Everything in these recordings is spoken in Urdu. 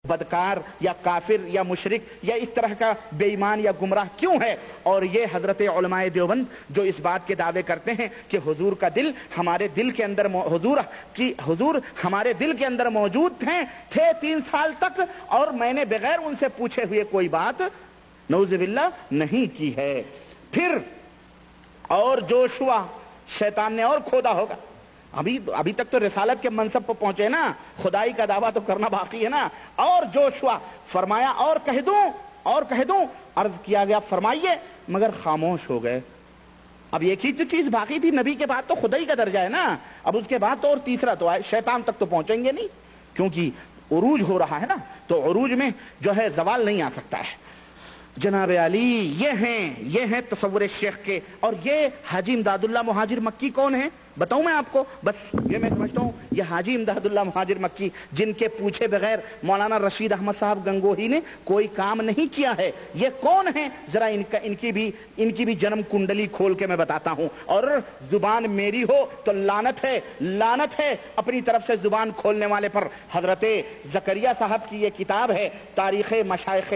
بدکار یا کافر یا مشرک یا اس طرح کا بے ایمان یا گمراہ کیوں ہے؟ اور یہ حضرت علماء دیوبند جو اس بات کے دعوے کرتے ہیں کہ حضور کا دل ہمارے دل کے اندر حضور ہمارے دل کے اندر موجود تھے 3 سال تک، اور میں نے بغیر ان سے پوچھے ہوئے کوئی بات نعوذ باللہ نہیں کی ہے۔ پھر اور جوش ہوا، شیطان نے اور کھودا ہوگا۔ ابھی تک تو رسالت کے منصب پر پہنچے نا، خدائی کا دعویٰ تو کرنا باقی ہے نا۔ اور جوش ہوا، فرمایا اور کہہ دوں، عرض کیا گیا فرمائیے، مگر خاموش ہو گئے۔ اب ایک ہی تو چیز باقی تھی، نبی کے بعد تو خدائی کا درجہ ہے نا، اب اس کے بعد تو اور تیسرا تو آئے، شیطان تک تو پہنچیں گے نہیں، کیونکہ عروج ہو رہا ہے نا، تو عروج میں جو ہے زوال نہیں آ سکتا ہے۔ جناب علی یہ ہیں تصور شیخ کے۔ اور یہ حاجی امداد اللہ مہاجر مکی کون ہے بتاؤں میں آپ کو؟ بس یہ میں سمجھتا ہوں یہ حاجی امداد اللہ مہاجر مکی، جن کے پوچھے بغیر مولانا رشید احمد صاحب گنگوہی نے کوئی کام نہیں کیا ہے، یہ کون ہیں؟ ذرا ان کی بھی جنم کنڈلی کھول کے میں بتاتا ہوں، اور زبان میری ہو تو لعنت ہے اپنی طرف سے زبان کھولنے والے پر۔ حضرت زکریا صاحب کی یہ کتاب ہے تاریخ مشائخ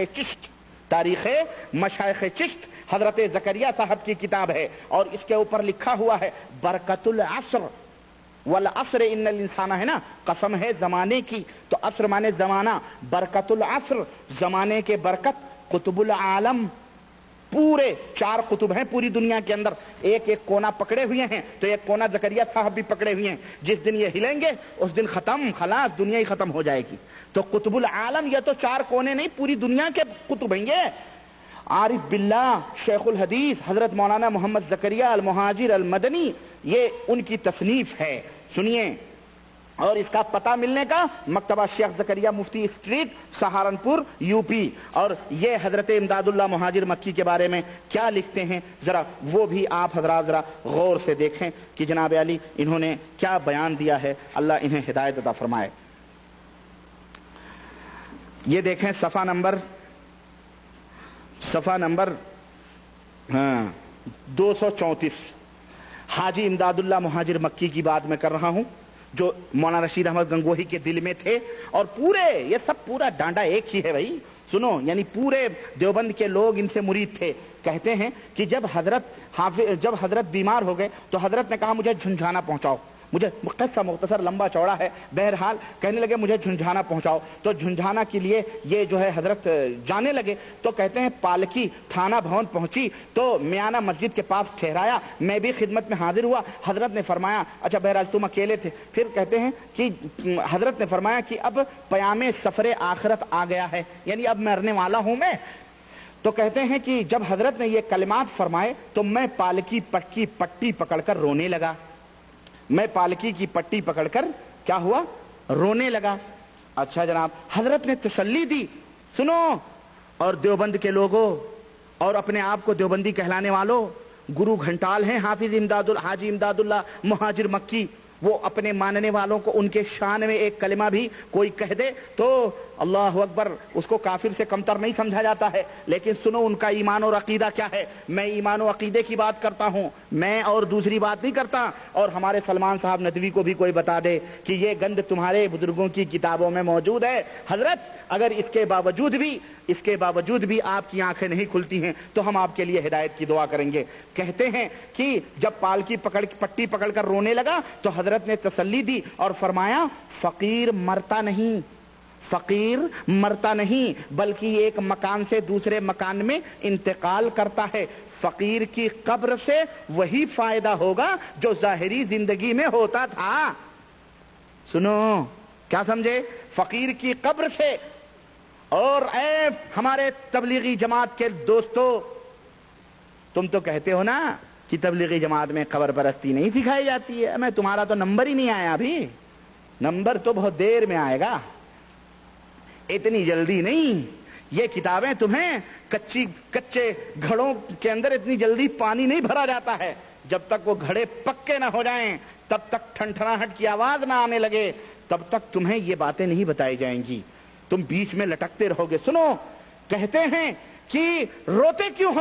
چشت، حضرت زکریا صاحب کی کتاب ہے، اور اس کے اوپر لکھا ہوا ہے برکت العصر والعصر ان الانسان، ہے نا، قسم ہے زمانے کی، تو عصر مانے زمانہ، برکت العصر زمانے کے برکت، قطب العالم، پورے 4 قطب ہیں پوری دنیا کے اندر، ایک کونا پکڑے ہوئے ہیں، تو ایک کونا زکریا صاحب بھی پکڑے ہوئے ہیں، جس دن یہ ہلیں گے اس دن ختم، خلاص دنیا ہی ختم ہو جائے گی۔ تو قطب العالم یہ تو 4 کونے نہیں، پوری دنیا کے قطب ہیں یہ۔ عارف باللہ شیخ الحدیث حضرت مولانا محمد زکریا المہاجر المدنی، یہ ان کی تصنیف ہے، سنیے۔ اور اس کا پتہ ملنے کا مکتبہ شیخ زکریا مفتی اسٹریٹ سہارنپور یو پی۔ اور یہ حضرت امداد اللہ مہاجر مکی کے بارے میں کیا لکھتے ہیں، ذرا وہ بھی آپ حضرات ذرا غور سے دیکھیں کہ جناب علی انہوں نے کیا بیان دیا ہے، اللہ انہیں ہدایت عطا فرمائے۔ یہ دیکھیں صفحہ نمبر 234، حاجی امداد اللہ مہاجر مکی کی بات میں کر رہا ہوں، جو مولانا رشید احمد گنگوہی کے دل میں تھے، اور یہ سب پورا ڈانڈا ایک ہی ہے بھائی، سنو، یعنی پورے دیوبند کے لوگ ان سے مرید تھے۔ کہتے ہیں کہ جب حضرت بیمار ہو گئے تو حضرت نے کہا مجھے جھنجھانا پہنچاؤ، مجھے قصہ مختصر لمبا چوڑا ہے، بہرحال کہنے لگے مجھے جھنجھانا پہنچاؤ، تو جھنجھانا کے لیے یہ جو ہے حضرت جانے لگے، تو کہتے ہیں پالکی تھانہ بھون پہنچی تو میانہ مسجد کے پاس ٹھہرایا، میں بھی خدمت میں حاضر ہوا، حضرت نے فرمایا اچھا بہرحال تم اکیلے تھے، پھر کہتے ہیں کہ حضرت نے فرمایا کہ اب پیام سفر آخرت آ گیا ہے، یعنی اب مرنے والا ہوں میں۔ تو کہتے ہیں کہ جب حضرت نے یہ کلمات فرمائے تو میں پالکی کی پٹی پکڑ کر رونے لگا، میں پالکی کی پٹی پکڑ کر کیا ہوا؟ رونے لگا۔ اچھا جناب، حضرت نے تسلی دی، سنو، اور دیوبند کے لوگوں اور اپنے آپ کو دیوبندی کہلانے والوں، گرو گھنٹال ہیں حاجی امداد اللہ مہاجر مکی، وہ اپنے ماننے والوں کو ان کے شان میں ایک کلمہ بھی کوئی کہہ دے تو اللہ اکبر، اس کو کافر سے کمتر نہیں سمجھا جاتا ہے۔ لیکن سنو ان کا ایمان اور عقیدہ کیا ہے، میں ایمان و عقیدے کی بات کرتا ہوں، میں اور دوسری بات نہیں کرتا۔ اور ہمارے سلمان صاحب ندوی کو بھی کوئی بتا دے کہ یہ گند تمہارے بزرگوں کی کتابوں میں موجود ہے حضرت، اگر اس کے باوجود بھی آپ کی آنکھیں نہیں کھلتی ہیں تو ہم آپ کے لیے ہدایت کی دعا کریں گے۔ کہتے ہیں کہ جب پالکی پٹی پکڑ کر رونے لگا تو حضرت نے تسلی دی اور فرمایا فقیر مرتا نہیں بلکہ ایک مکان سے دوسرے مکان میں انتقال کرتا ہے، فقیر کی قبر سے وہی فائدہ ہوگا جو ظاہری زندگی میں ہوتا تھا۔ سنو کیا سمجھے؟ فقیر کی قبر سے۔ اور اے ہمارے تبلیغی جماعت کے دوستو، تم تو کہتے ہو نا کہ تبلیغی جماعت میں قبر پرستی نہیں سکھائی جاتی ہے، میں تمہارا تو نمبر ہی نہیں آیا، ابھی نمبر تو بہت دیر میں آئے گا، اتنی جلدی نہیں۔ یہ کتابیں تمہیں کچے گھڑوں کے اندر اتنی جلدی پانی نہیں بھرا جاتا ہے، جب تک وہ گھڑے پکے نہ ہو جائیں، تب تک ٹھنٹھناہٹ کی آواز نہ آنے لگے، تب تک تمہیں یہ باتیں نہیں بتائی جائیں گی، تم بیچ میں لٹکتے رہو گے۔ سنو، کہتے ہیں کہ روتے کیوں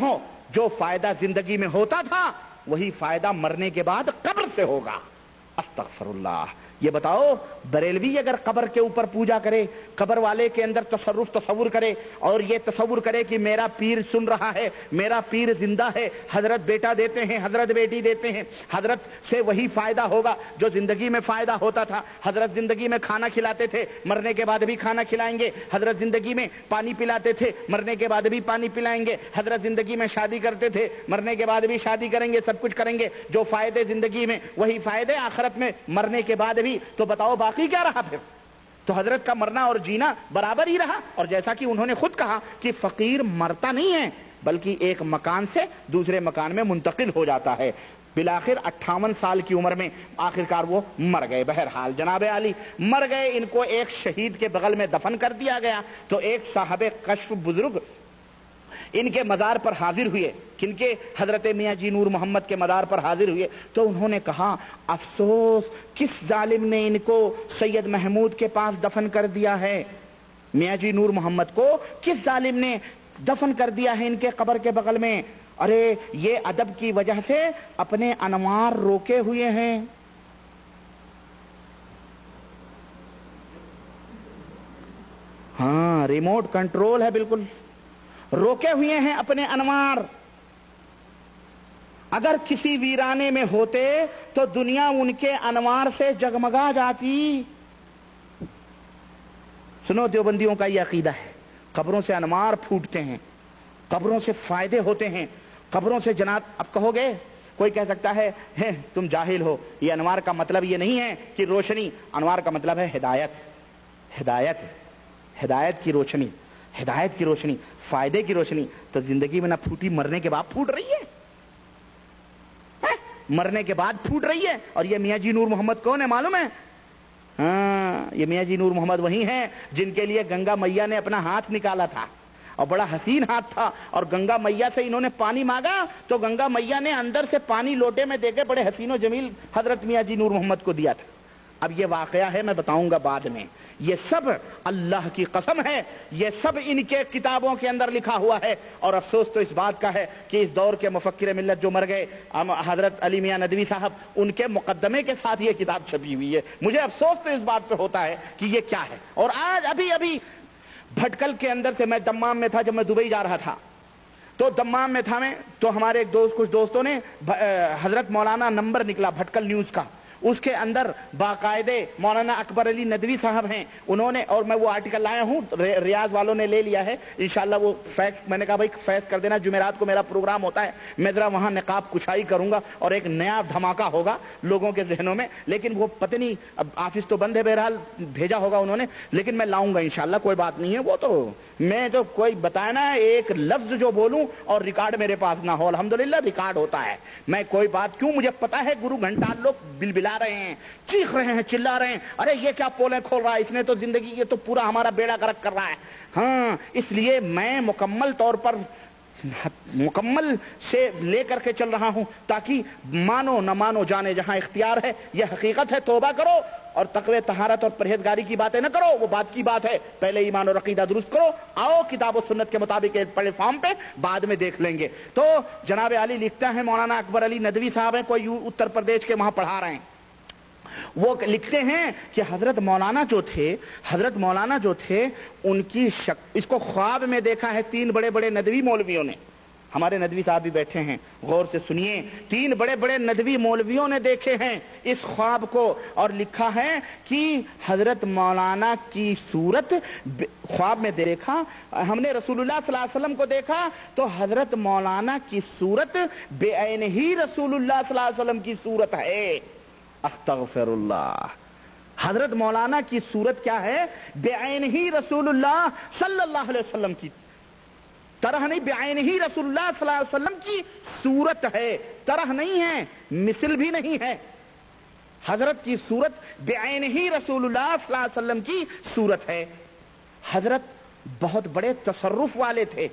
ہو؟ جو فائدہ زندگی میں ہوتا تھا وہی فائدہ مرنے کے بعد قبر سے ہوگا۔ استغفر اللہ، یہ بتاؤ بریلوی اگر قبر کے اوپر پوجا کرے, قبر والے کے اندر تصور کرے اور یہ تصور کرے کہ میرا پیر سن رہا ہے, میرا پیر زندہ ہے, حضرت بیٹا دیتے ہیں, حضرت بیٹی دیتے ہیں, حضرت سے وہی فائدہ ہوگا جو زندگی میں فائدہ ہوتا تھا. حضرت زندگی میں کھانا کھلاتے تھے, مرنے کے بعد بھی کھانا کھلائیں گے. حضرت زندگی میں پانی پلاتے تھے, مرنے کے بعد بھی پانی پلائیں گے. حضرت زندگی میں شادی کرتے تھے, مرنے کے بعد بھی شادی کریں گے, سب کچھ کریں گے. جو فائدے زندگی میں وہی فائدے آخرت میں مرنے کے بعد بھی. تو بتاؤ باقی کیا رہا پھر؟ تو حضرت کا مرنا اور جینا برابر ہی رہا. اور جیسا کہ انہوں نے خود کہا کہ فقیر مرتا نہیں ہے بلکہ ایک مکان سے دوسرے مکان میں منتقل ہو جاتا ہے. بالآخر 58 سال کی عمر میں آخرکار وہ مر گئے. بہرحال جناب علی مر گئے, ان کو ایک شہید کے بغل میں دفن کر دیا گیا. تو ایک صاحب کشف بزرگ ان کے مزار پر حاضر ہوئے. کن کے؟ حضرت میاں جی نور محمد کے مزار پر حاضر ہوئے. تو انہوں نے کہا افسوس کس ظالم نے ان کو سید محمود کے پاس دفن کر دیا ہے. میاں جی نور محمد کو کس ظالم نے دفن کر دیا ہے ان کے قبر کے بغل میں؟ ارے یہ ادب کی وجہ سے اپنے انوار روکے ہوئے ہیں. ہاں ریموٹ کنٹرول ہے, بالکل روکے ہوئے ہیں اپنے انوار. اگر کسی ویرانے میں ہوتے تو دنیا ان کے انوار سے جگمگا جاتی. سنو دیوبندیوں کا یہ عقیدہ ہے, قبروں سے انوار پھوٹتے ہیں, قبروں سے فائدے ہوتے ہیں, قبروں سے جناب. اب کہو گے کوئی کہہ سکتا ہے تم جاہل ہو, یہ انوار کا مطلب یہ نہیں ہے کہ روشنی, انوار کا مطلب ہے ہدایت. ہدایت, ہدایت کی روشنی, ہدایت کی روشنی, فائدے کی روشنی. تو زندگی میں نہ پھوٹی, مرنے کے بعد پھوٹ رہی ہے, مرنے کے بعد پھوٹ رہی ہے. اور یہ میاں جی نور محمد کون ہے معلوم ہے؟ ہاں یہ میاں جی نور محمد وہی ہیں جن کے لیے گنگا میاں نے اپنا ہاتھ نکالا تھا, اور بڑا حسین ہاتھ تھا. اور گنگا میاں سے انہوں نے پانی مانگا تو گنگا میاں نے اندر سے پانی لوٹے میں دے کے بڑے حسین و جمیل حضرت میاں جی نور محمد کو دیا تھا. اب یہ واقعہ ہے, میں بتاؤں گا بعد میں. یہ سب اللہ کی قسم ہے, یہ سب ان کے کتابوں کے اندر لکھا ہوا ہے. اور افسوس تو اس بات کا ہے کہ اس دور کے مفکر ملت جو مر گئے حضرت علی میاں ندوی صاحب, ان کے مقدمے کے ساتھ یہ کتاب چھپی ہوئی ہے. مجھے افسوس تو اس بات پہ ہوتا ہے کہ یہ کیا ہے. اور آج ابھی بھٹکل کے اندر سے, میں دمام میں تھا جب میں دبئی جا رہا تھا, تو دمام میں تھا میں, تو ہمارے ایک دوست, کچھ دوستوں نے حضرت مولانا نمبر نکلا بھٹکل نیوز کا, اس کے اندر باقاعدے مولانا اکبر علی ندوی صاحب ہیں انہوں نے, اور میں وہ آرٹیکل لایا ہوں, ریاض والوں نے لے لیا ہے انشاءاللہ وہ فیکس. میں نے کہا بھائی فیکس کر دینا, جمعرات کو میرا پروگرام ہوتا ہے, میں ذرا وہاں نقاب کشائی کروں گا اور ایک نیا دھماکہ ہوگا لوگوں کے ذہنوں میں. لیکن وہ پتہ نہیں, اب آفس تو بند ہے, بہرحال بھیجا ہوگا انہوں نے, لیکن میں لاؤں گا انشاءاللہ, کوئی بات نہیں ہے. وہ تو میں تو کوئی بتایا نا, ایک لفظ جو بولوں اور ریکارڈ میرے پاس نہ ہو, الحمدللہ ریکارڈ ہوتا ہے. میں کوئی بات کیوں, مجھے پتا ہے گرو گھنٹال لوگ بلبلا رہے ہیں, چیخ رہے ہیں, چلا رہے ہیں, ارے یہ کیا پولیں کھول رہا ہے, اس نے تو زندگی, یہ تو پورا ہمارا بیڑا غرق کر رہا ہے. ہاں اس لیے میں مکمل طور پر مکمل سے لے کر کے چل رہا ہوں, تاکہ مانو نہ مانو جانے جہاں اختیار ہے. یہ حقیقت ہے, توبہ کرو اور تقوی طہارت اور پرہیزگاری کی باتیں نہ کرو, وہ بات کی بات ہے. پہلے ایمان اور عقیدہ درست کرو, آؤ کتاب و سنت کے مطابق ایک پلیٹ فارم پہ, بعد میں دیکھ لیں گے. تو جناب علی لکھتا ہے, مولانا اکبر علی ندوی صاحب ہیں, کوئی اتر پردیش کے وہاں پڑھا رہے ہیں, وہ لکھتے ہیں کہ حضرت مولانا جو تھے ان کی اس کو خواب میں دیکھا ہے 3 بڑے بڑے ندوی مولویوں نے. ہمارے ندوی صاحب بھی بیٹھے ہیں, غور سے سنیے. 3 بڑے بڑے ندوی مولویوں نے دیکھے ہیں اس خواب کو, اور لکھا ہے کہ حضرت مولانا کی صورت خواب میں دیکھا, ہم نے رسول اللہ صلی اللہ علیہ وسلم کو دیکھا تو حضرت مولانا کی صورت بے عین ہی رسول اللہ صلی اللہ علیہ وسلم کی صورت ہے. استغفر اللہ. حضرت مولانا کی صورت کیا ہے؟ بے عین ہی رسول اللہ صلی اللہ علیہ وسلم کی طرح نہیں, بے عین ہی رسول اللہ صلی اللہ علیہ وسلم کی صورت ہے, طرح نہیں ہے, مثل بھی نہیں ہے. حضرت کی صورت بے عین ہی رسول اللہ صلی اللہ علیہ وسلم کی صورت ہے. حضرت بہت بڑے تصرف والے تھے,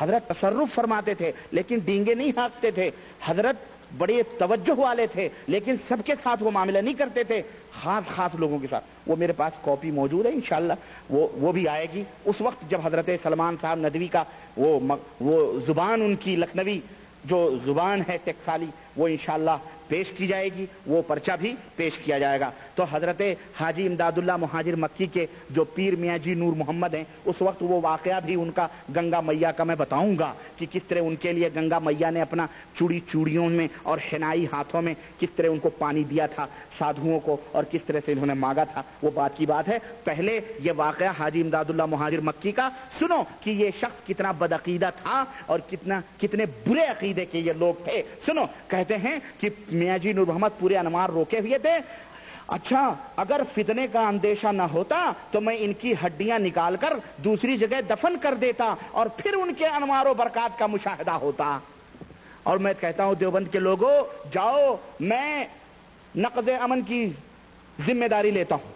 حضرت تصرف فرماتے تھے لیکن ڈینگے نہیں ہانکتے تھے. حضرت بڑے توجہ والے تھے لیکن سب کے ساتھ وہ معاملہ نہیں کرتے تھے, خاص لوگوں کے ساتھ. وہ میرے پاس کاپی موجود ہے, انشاءاللہ وہ بھی آئے گی. اس وقت جب حضرت سلمان صاحب ندوی کا وہ زبان ان کی لکھنوی جو زبان ہے ٹکسالی, وہ انشاءاللہ پیش کی جائے گی، وہ پرچہ بھی پیش کیا جائے گا۔ تو حضرت حاجی امداد اللہ مہاجر مکی کے جو پیر میاں جی نور محمد ہیں، اس وقت وہ واقعہ بھی ان کا گنگا میاں کا میں بتاؤں گا کہ کس طرح ان کے لیے گنگا میاں نے اپنا چوڑیوں میں اور حنائی ہاتھوں میں کس طرح ان کو پانی دیا تھا سادھوؤں کو، اور کس طرح سے انہوں نے مانگا تھا، وہ بات کی بات ہے۔ پہلے یہ واقعہ حاجی امداد اللہ مہاجر مکی کا سنو کہ یہ شخص کتنا بدعقیدہ تھا اور کتنے برے عقیدے کے یہ لوگ تھے۔ سنو، کہتے ہیں کہ میاں جی نور محمد پورے انوار روکے ہوئے تھے، اچھا اگر فتنے کا اندیشہ نہ ہوتا تو میں ان کی ہڈیاں نکال کر دوسری جگہ دفن کر دیتا اور پھر ان کے انوار و برکات کا مشاہدہ ہوتا۔ اور میں کہتا ہوں دیوبند کے لوگوں، جاؤ، میں نقض امن کی ذمہ داری لیتا ہوں،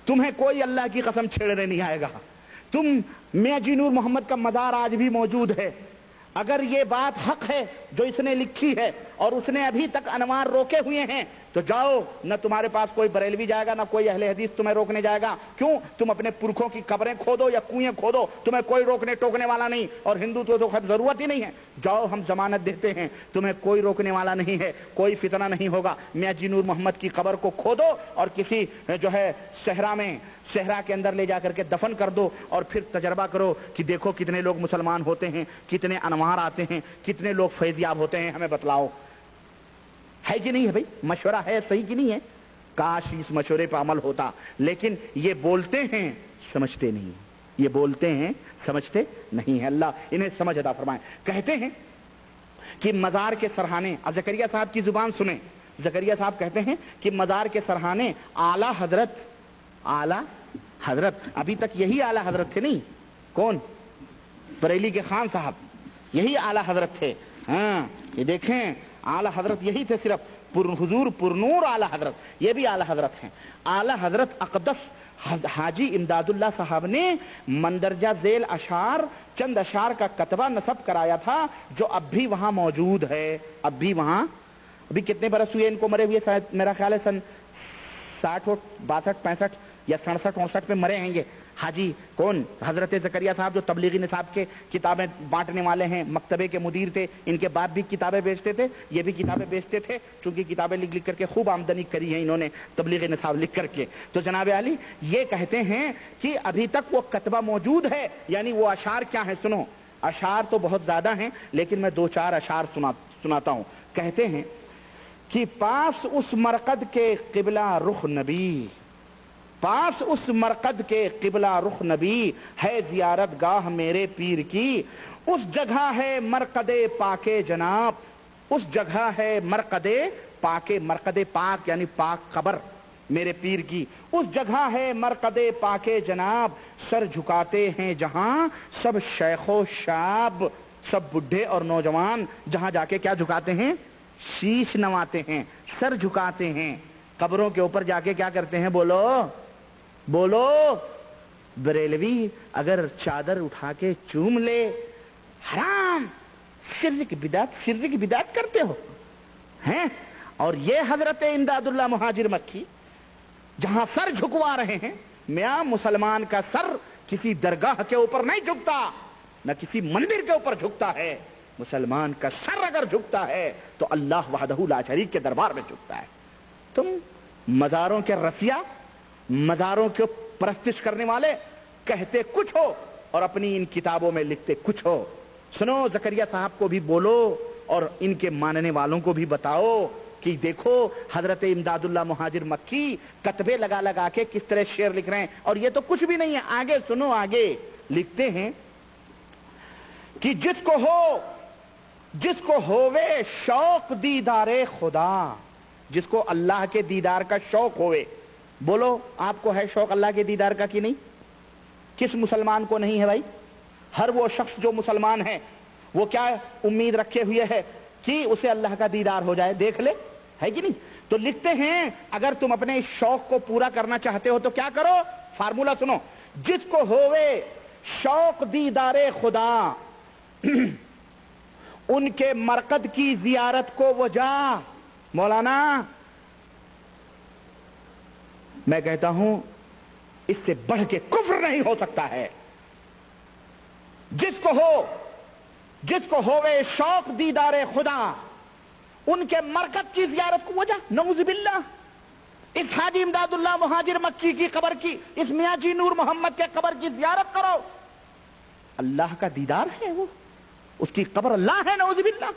تمہیں کوئی اللہ کی قسم چھیڑنے نہیں آئے گا۔ تم میاں جی نور محمد کا مزار آج بھی موجود ہے، اگر یہ بات حق ہے جو اس نے لکھی ہے اور اس نے ابھی تک انوار روکے ہوئے ہیں تو جاؤ، نہ تمہارے پاس کوئی بریلوی جائے گا نہ کوئی اہل حدیث تمہیں روکنے جائے گا۔ کیوں؟ تم اپنے پرکھوں کی قبریں کھودو یا کنویں کھودو، تمہیں کوئی روکنے ٹوکنے والا نہیں، اور ہندو تو خیر ضرورت ہی نہیں ہے، جاؤ ہم ضمانت دیتے ہیں، تمہیں کوئی روکنے والا نہیں ہے، کوئی فتنہ نہیں ہوگا۔ میاں جی نور محمد کی قبر کو کھودو اور کسی جو ہے صحرا کے اندر لے جا کر کے دفن کر دو، اور پھر تجربہ کرو کہ دیکھو کتنے لوگ مسلمان ہوتے ہیں، کتنے انوار آتے ہیں، کتنے لوگ فیض یاب ہوتے ہیں، ہمیں بتلاؤ۔ ہے کہ نہیں ہے بھائی؟ مشورہ ہے، صحیح کہ نہیں ہے؟ کاش اس مشورے پہ عمل ہوتا، لیکن یہ بولتے ہیں سمجھتے نہیں، یہ بولتے ہیں سمجھتے نہیں ہیں۔ اللہ انہیں سمجھ عطا فرمائے۔ کہتے ہیں کہ مزار کے سرہانے، اب زکریا صاحب کی زبان سنیں، زکریا صاحب کہتے ہیں کہ مزار کے سرہانے اعلی حضرت ابھی تک یہی اعلی حضرت تھے، نہیں کون؟ بریلی کے خان صاحب یہی اعلی حضرت تھے۔ ہاں یہ دیکھیں اعلی حضرت یہی تھے، صرف حضور پرنور اعلی حضرت، یہ بھی اعلی حضرت ہیں۔ اعلی حضرت اقدس حاجی امداد اللہ صاحب نے مندرجہ ذیل اشعار، چند اشعار کا کتبہ نصب کرایا تھا جو اب بھی وہاں موجود ہے۔ اب بھی وہاں، ابھی کتنے برس ہوئے ان کو مرے ہوئے؟ شاید میرا خیال ہے سن 60 62 65 یا 67 68 میں مرے ہیں یہ حاجی کون؟ حضرت زکریا صاحب جو تبلیغی نصاب کے کتابیں بانٹنے والے ہیں، مکتبے کے مدیر تھے، ان کے بعد بھی کتابیں بیچتے تھے، یہ بھی کتابیں بیچتے تھے، چونکہ کتابیں لکھ کر کے خوب آمدنی کری ہے انہوں نے تبلیغی نصاب لکھ کر کے۔ تو جناب علی یہ کہتے ہیں کہ ابھی تک وہ کتبہ موجود ہے، یعنی وہ اشعار کیا ہیں؟ سنو، اشعار تو بہت زیادہ ہیں لیکن میں 2-4 اشعار سناتا ہوں۔ کہتے ہیں کہ پاس اس مرقد کے قبلہ رخ نبی، پاس اس مرقد کے قبلہ رخ نبی، ہے زیارت گاہ میرے پیر کی، اس جگہ ہے مرقد پاک جناب، اس جگہ ہے مرقد پاک یعنی پاک قبر میرے پیر کی، اس جگہ ہے مرقد پاک جناب، سر جھکاتے ہیں جہاں سب شیخ و شاب، سب بڈھے اور نوجوان جہاں جا کے کیا جھکاتے ہیں؟ شیش نواتے ہیں، سر جھکاتے ہیں۔ قبروں کے اوپر جا کے کیا کرتے ہیں؟ بولو بریلوی اگر چادر اٹھا کے چوم لے، حرام، شرک بدعت کرتے ہو ہیں؟ اور یہ حضرت امداد اللہ مہاجر مکی جہاں سر جھکوا رہے ہیں، میاں مسلمان کا سر کسی درگاہ کے اوپر نہیں جھکتا، نہ کسی مندر کے اوپر جھکتا ہے، مسلمان کا سر اگر جھکتا ہے تو اللہ وحدہ لا شریک کے دربار میں جھکتا ہے۔ تم مزاروں کے رسیا، مزاروں کے پرستش کرنے والے کہتے کچھ ہو اور اپنی ان کتابوں میں لکھتے کچھ ہو۔ سنو، زکریا صاحب کو بھی بولو اور ان کے ماننے والوں کو بھی بتاؤ کہ دیکھو حضرت امداد اللہ مہاجر مکی کتبے لگا کے کس طرح شعر لکھ رہے ہیں، اور یہ تو کچھ بھی نہیں ہے۔ آگے سنو، آگے لکھتے ہیں کہ جس کو ہووے شوق دیدار خدا، جس کو اللہ کے دیدار کا شوق ہوئے، بولو آپ کو ہے شوق اللہ کے دیدار کا کہ نہیں؟ کس مسلمان کو نہیں ہے بھائی؟ ہر وہ شخص جو مسلمان ہے وہ کیا امید رکھے ہوئے ہے کہ اسے اللہ کا دیدار ہو جائے، دیکھ لے، ہے کہ نہیں؟ تو لکھتے ہیں اگر تم اپنے شوق کو پورا کرنا چاہتے ہو تو کیا کرو؟ فارمولا سنو، جس کو ہووے شوق دیدار خدا، ان کے مرقد کی زیارت کو وہ جا۔ مولانا میں کہتا ہوں اس سے بڑھ کے کفر نہیں ہو سکتا ہے۔ جس کو ہووے شوق دیدار خدا، ان کے مرکز کی زیارت کو وجہ نعوذ باللہ. اس حاجی امداد اللہ مہاجر مکی کی قبر کی، اس میاں جی نور محمد کے قبر کی زیارت کرو. اللہ کا دیدار ہے وہ، اس کی قبر اللہ ہے نعوذ باللہ.